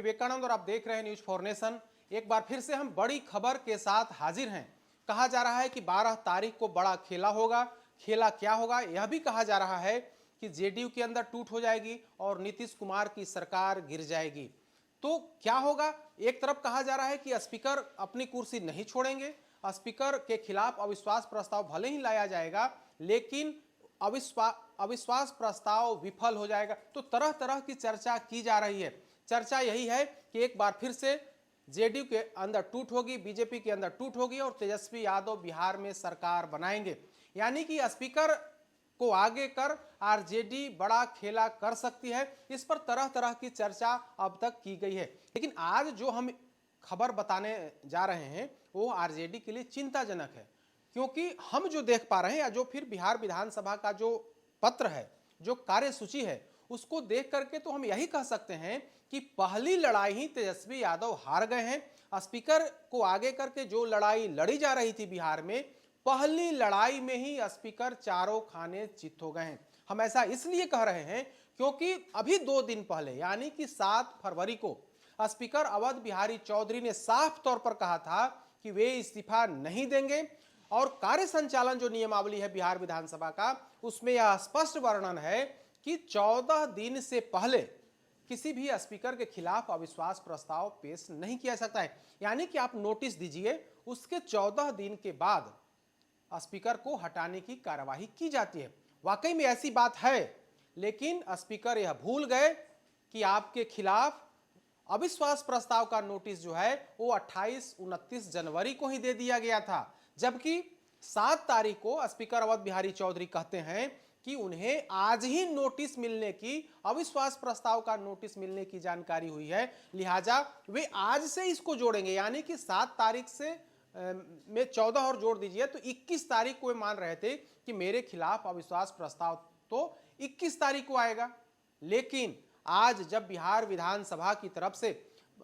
विवेकानंद और आप देख रहे हैं न्यूज फॉर नेशन। एक बार फिर से हम बड़ी खबर के साथ हाजिर हैं। कहा जा रहा है कि 12 तारीख को बड़ा खेला होगा। खेला क्या होगा? यह भी कहा जा रहा है कि जेडीयू के अंदर टूट हो जाएगी और नीतीश कुमार की सरकार गिर जाएगी। तो क्या होगा? एक तरफ कहा जा रहा है कि स्पीकर अपनी कुर्सी नहीं छोड़ेंगे, स्पीकर के खिलाफ अविश्वास प्रस्ताव भले ही लाया जाएगा लेकिन अविश्वास प्रस्ताव विफल हो जाएगा। तो तरह तरह की चर्चा की जा रही है। चर्चा यही है कि एक बार फिर से जेडीयू के अंदर टूट होगी, बीजेपी के अंदर टूट होगी और तेजस्वी यादव बिहार में सरकार बनाएंगे। यानी कि स्पीकर को आगे कर आरजेडी बड़ा खेला कर सकती है। इस पर तरह तरह की चर्चा अब तक की गई है। लेकिन आज जो हम खबर बताने जा रहे हैं वो आरजेडी के लिए चिंताजनक है, क्योंकि हम जो देख पा रहे हैं या जो फिर बिहार विधानसभा का जो पत्र है, जो कार्यसूची है, उसको देख करके तो हम यही कह सकते हैं कि पहली लड़ाई ही तेजस्वी यादव हार गए हैं। स्पीकर को आगे करके जो लड़ाई लड़ी जा रही थी बिहार में, पहली लड़ाई में ही स्पीकर चारों खाने चित हो गए हैं। हम ऐसा इसलिए कह रहे हैं क्योंकि अभी 2 दिन पहले यानी कि 7 फरवरी को स्पीकर अवध बिहारी चौधरी ने साफ तौर पर कहा था कि वे इस्तीफा नहीं देंगे और कार्य संचालन जो नियमावली है बिहार विधानसभा का, उसमें यह स्पष्ट वर्णन है कि 14 दिन से पहले किसी भी स्पीकर के खिलाफ अविश्वास प्रस्ताव पेश नहीं किया सकता है। यानी कि आप नोटिस दीजिए, उसके 14 दिन के बाद स्पीकर को हटाने की कार्यवाही की जाती है। वाकई में ऐसी बात है, लेकिन स्पीकर यह भूल गए कि आपके खिलाफ अविश्वास प्रस्ताव का नोटिस जो है वो 28-29 जनवरी को ही दे दिया गया था, जबकि 7 तारीख को स्पीकर अवध बिहारी चौधरी कहते हैं कि उन्हें आज ही नोटिस मिलने की, अविश्वास प्रस्ताव का नोटिस मिलने की जानकारी हुई है, लिहाजा वे आज से इसको जोड़ेंगे। यानी कि 7 तारीख से में 14 और जोड़ दीजिए तो 21 तारीख को वे मान रहे थे कि मेरे खिलाफ अविश्वास प्रस्ताव तो 21 तारीख को आएगा। लेकिन आज जब बिहार विधानसभा की तरफ से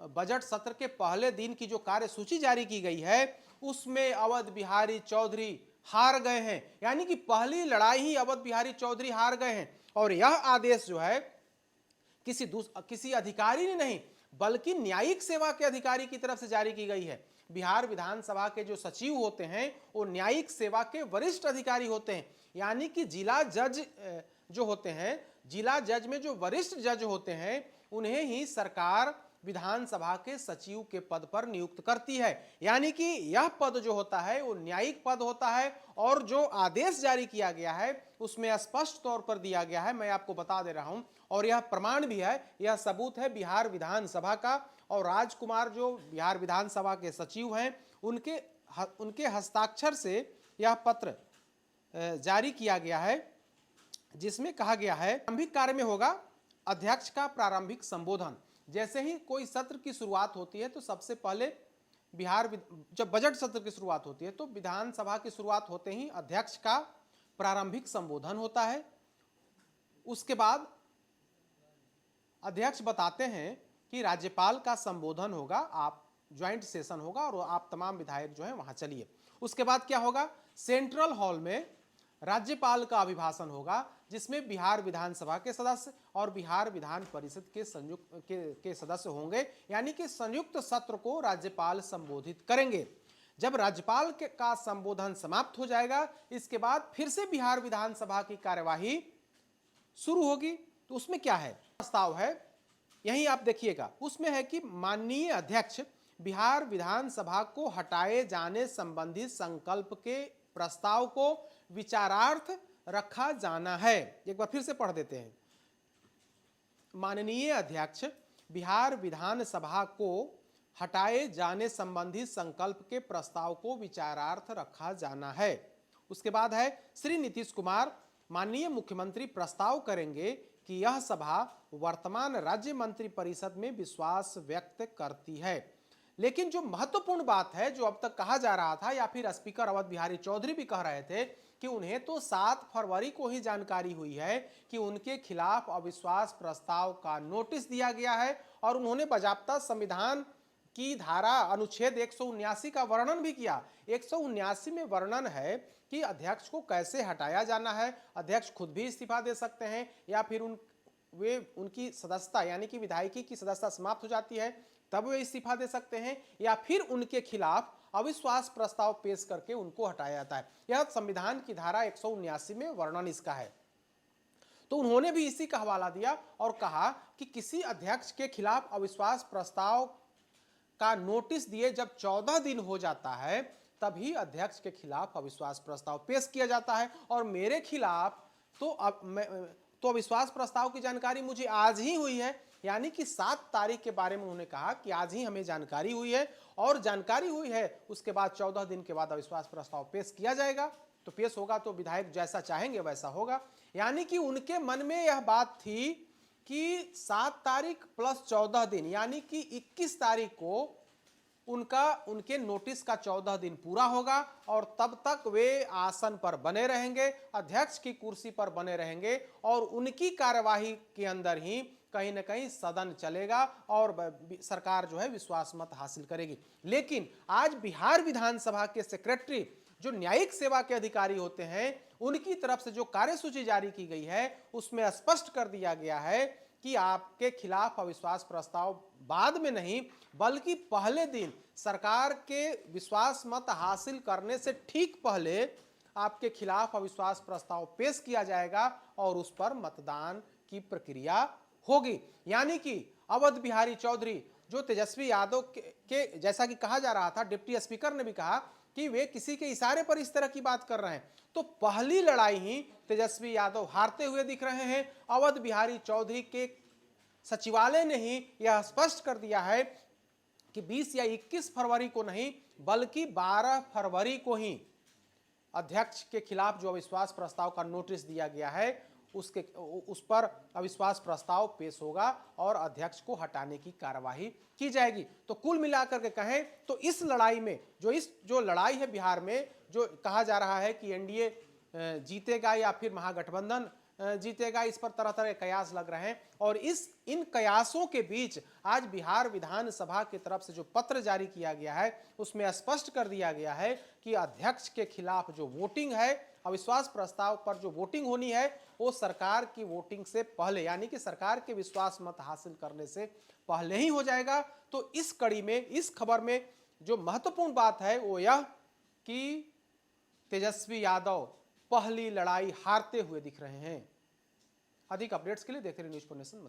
बजट सत्र के पहले दिन की जो कार्यसूची जारी की गई है, उसमें अवध बिहारी चौधरी हार गए हैं। यानी कि पहली लड़ाई ही अवध बिहारी चौधरी हार गए हैं। और यह आदेश जो है किसी अधिकारी ने नहीं बल्कि न्यायिक सेवा के अधिकारी की तरफ से जारी की गई है। बिहार विधानसभा के जो सचिव होते हैं वो न्यायिक सेवा के वरिष्ठ अधिकारी होते हैं। यानी कि जिला जज जो होते हैं, जिला जज में जो वरिष्ठ जज होते हैं, उन्हें ही सरकार विधानसभा के सचिव के पद पर नियुक्त करती है। यानी कि यह पद जो होता है वो न्यायिक पद होता है और जो आदेश जारी किया गया है उसमें स्पष्ट तौर पर दिया गया है, मैं आपको बता दे रहा हूं और यह प्रमाण भी है, यह सबूत है बिहार विधानसभा का। और राजकुमार जो बिहार विधानसभा के सचिव हैं, उनके हस्ताक्षर से यह पत्र जारी किया गया है, जिसमें कहा गया है प्रारंभिक कार्य में होगा अध्यक्ष का प्रारंभिक संबोधन। जैसे ही कोई सत्र की शुरुआत होती है तो सबसे पहले जब बजट सत्र की शुरुआत होती है तो विधानसभा की शुरुआत होते ही अध्यक्ष का प्रारंभिक संबोधन होता है। उसके बाद अध्यक्ष बताते हैं कि राज्यपाल का संबोधन होगा, आप ज्वाइंट सेशन होगा और आप तमाम विधायक जो हैं वहां चलिए। उसके बाद क्या होगा? सेंट्रल हॉल में राज्यपाल का अभिभाषण होगा, जिसमें बिहार विधानसभा के सदस्य और बिहार विधान परिषद के सदस्य होंगे। यानी कि संयुक्त सत्र को राज्यपाल संबोधित करेंगे। जब राज्यपाल का संबोधन समाप्त हो जाएगा, इसके बाद फिर से बिहार विधानसभा की कार्यवाही शुरू होगी। तो उसमें क्या है? प्रस्ताव है, यही आप देखिएगा, उसमें है कि माननीय अध्यक्ष बिहार विधानसभा को हटाए जाने संबंधी संकल्प के प्रस्ताव को विचारार्थ रखा जाना है। एक बार फिर से पढ़ देते हैं। माननीय अध्यक्ष बिहार विधानसभा को हटाए जाने संबंधी संकल्प के प्रस्ताव को विचारार्थ रखा जाना है। उसके बाद है श्री नीतीश कुमार माननीय मुख्यमंत्री प्रस्ताव करेंगे कि यह सभा वर्तमान राज्य मंत्री परिषद में विश्वास व्यक्त करती है। लेकिन जो महत्वपूर्ण बात है, जो अब तक कहा जा रहा था या फिर स्पीकर अवध बिहारी चौधरी भी कह रहे थे कि उन्हें तो 7 फरवरी को ही जानकारी हुई है कि उनके खिलाफ अविश्वास प्रस्ताव का नोटिस दिया गया है और उन्होंने बाजाप्ता संविधान की धारा अनुच्छेद 179 का वर्णन भी किया। 179 में वर्णन है कि अध्यक्ष को कैसे हटाया जाना है। अध्यक्ष खुद भी इस्तीफा दे सकते हैं या फिर वे उनकी सदस्यता यानी कि विधायकी की सदस्यता समाप्त हो जाती है तब वे इस्तीफा दे सकते हैं, या फिर उनके खिलाफ अविश्वास प्रस्ताव पेश करके उनको हटाया जाता है। यह संविधान की धारा 179 में वर्णन इसका है। तो उन्होंने भी इसी का हवाला दिया और कहा कि किसी अध्यक्ष के खिलाफ अविश्वास प्रस्ताव का नोटिस दिए जब 14 दिन हो जाता है तभी अध्यक्ष के खिलाफ अविश्वास प्रस्ताव पेश किया जाता है। और मेरे खिलाफ तो अविश्वास प्रस्ताव की जानकारी मुझे आज ही हुई है, यानी कि 7 तारीख के बारे में उन्होंने कहा कि आज ही हमें जानकारी हुई है, और जानकारी हुई है उसके बाद 14 दिन के बाद अविश्वास प्रस्ताव पेश किया जाएगा। तो पेश होगा तो विधायक जैसा चाहेंगे वैसा होगा। यानी कि उनके मन में यह बात थी कि 7 तारीख प्लस 14 दिन यानी कि 21 तारीख को उनके नोटिस का 14 दिन पूरा होगा, और तब तक वे आसन पर बने रहेंगे, अध्यक्ष की कुर्सी पर बने रहेंगे, और उनकी कार्यवाही के अंदर ही कहीं ना कहीं सदन चलेगा और सरकार जो है विश्वास मत हासिल करेगी। लेकिन आज बिहार विधानसभा के सेक्रेटरी जो न्यायिक सेवा के अधिकारी होते हैं, उनकी तरफ से जो कार्यसूची जारी की गई है उसमें स्पष्ट कर दिया गया है कि आपके खिलाफ अविश्वास प्रस्ताव बाद में नहीं बल्कि पहले दिन सरकार के विश्वास मत हासिल करने से ठीक पहले आपके खिलाफ अविश्वास प्रस्ताव पेश किया जाएगा और उस पर मतदान की प्रक्रिया होगी। यानी कि अवध बिहारी चौधरी जो तेजस्वी यादव के जैसा कि कहा जा रहा था, डिप्टी स्पीकर ने भी कहा कि वे किसी के इशारे पर इस तरह की बात कर रहे हैं, तो पहली लड़ाई ही तेजस्वी यादव हारते हुए दिख रहे हैं। अवध बिहारी चौधरी के सचिवालय ने ही यह स्पष्ट कर दिया है कि 20 या 21 फरवरी को नहीं बल्कि 12 फरवरी को ही अध्यक्ष के खिलाफ जो अविश्वास प्रस्ताव का नोटिस दिया गया है उस पर अविश्वास प्रस्ताव पेश होगा और अध्यक्ष को हटाने की कार्यवाही की जाएगी। तो कुल मिलाकर के कहें तो इस लड़ाई में जो लड़ाई है बिहार में, जो कहा जा रहा है कि एनडीए जीतेगा या फिर महागठबंधन जीतेगा, इस पर तरह तरह के कयास लग रहे हैं। और इन कयासों के बीच आज बिहार विधानसभा की तरफ से जो पत्र जारी किया गया है उसमें स्पष्ट कर दिया गया है कि अध्यक्ष के खिलाफ जो वोटिंग है, अविश्वास प्रस्ताव पर जो वोटिंग होनी है वो सरकार की वोटिंग से पहले यानी कि सरकार के विश्वास मत हासिल करने से पहले ही हो जाएगा। तो इस कड़ी में, इस खबर में जो महत्वपूर्ण बात है वो यह कि तेजस्वी यादव पहली लड़ाई हारते हुए दिख रहे हैं। अधिक अपडेट्स के लिए देखते रहिए न्यूज़ फॉर नेशन।